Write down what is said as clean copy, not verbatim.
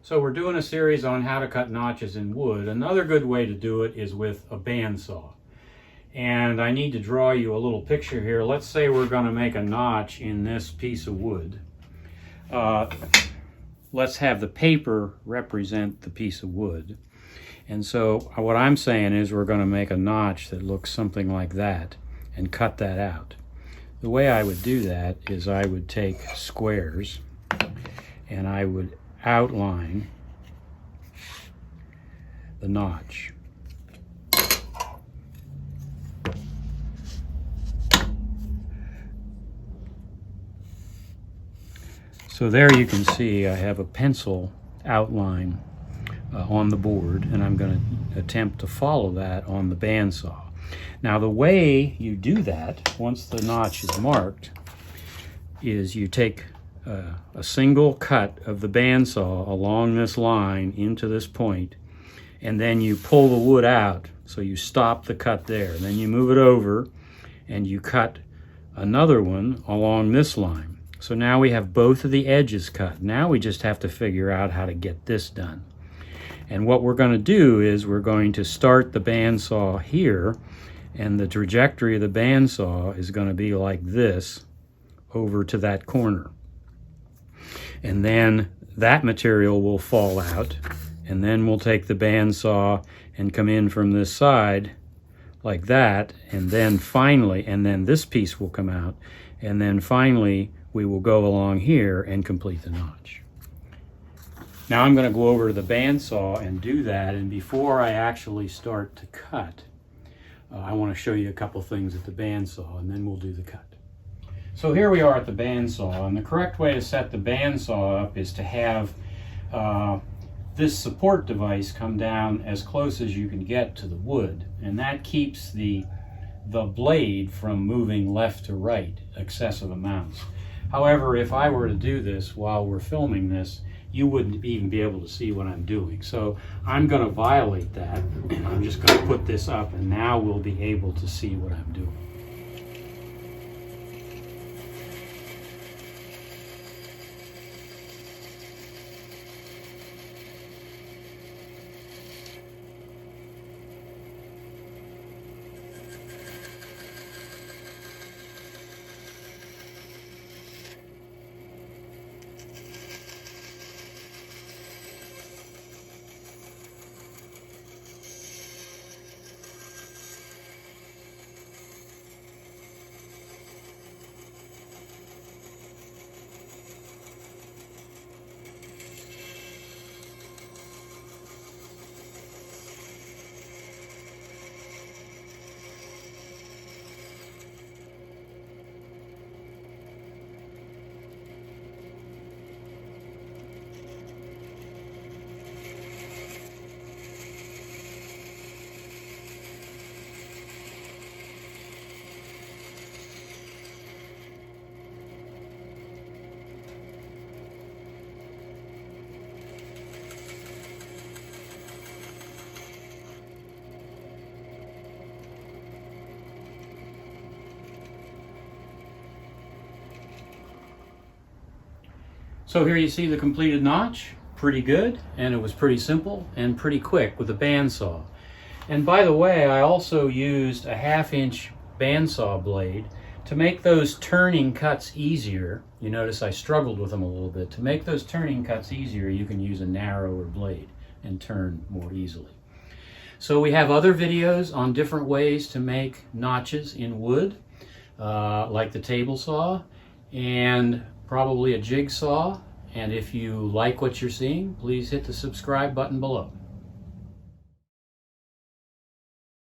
So we're doing a series on how to cut notches in wood. Another good way to do it is with a bandsaw. And I need to draw you a little picture here. Let's say we're going to make a notch in this piece of wood. Let's have the paper represent the piece of wood. And so what I'm saying is we're going to make a notch that looks something like that and cut that out. The way I would do that is I would take squares and I would outline the notch. So there you can see I have a pencil outline on the board, and I'm going to attempt to follow that on the bandsaw. Now the way you do that, once the notch is marked, is you take a single cut of the bandsaw along this line into this point, and then you pull the wood out, so you stop the cut there. Then you move it over and you cut another one along this line. So now we have both of the edges cut. Now we just have to figure out how to get this done. And what we're going to do is we're going to start the bandsaw here, and the trajectory of the bandsaw is going to be like this over to that corner. And then that material will fall out, and then we'll take the bandsaw and come in from this side like that, and then finally, and then this piece will come out, and then finally we will go along here and complete the notch. Now I'm going to go over to the bandsaw and do that, and before I actually start to cut, I want to show you a couple things at the bandsaw, and then we'll do the cut. So here we are at the bandsaw, and the correct way to set the bandsaw up is to have this support device come down as close as you can get to the wood, and that keeps the blade from moving left to right excessive amounts. However, if I were to do this while we're filming this, you wouldn't even be able to see what I'm doing. So I'm going to violate that, and I'm just going to put this up, and now we'll be able to see what I'm doing. So here you see the completed notch. Pretty good, and it was pretty simple and pretty quick with a bandsaw. And by the way, I also used a 1/2-inch bandsaw blade to make those turning cuts easier. You notice I struggled with them a little bit. To make those turning cuts easier, you can use a narrower blade and turn more easily. So we have other videos on different ways to make notches in wood, like the table saw, and probably a jigsaw. And if you like what you're seeing, please hit the subscribe button below.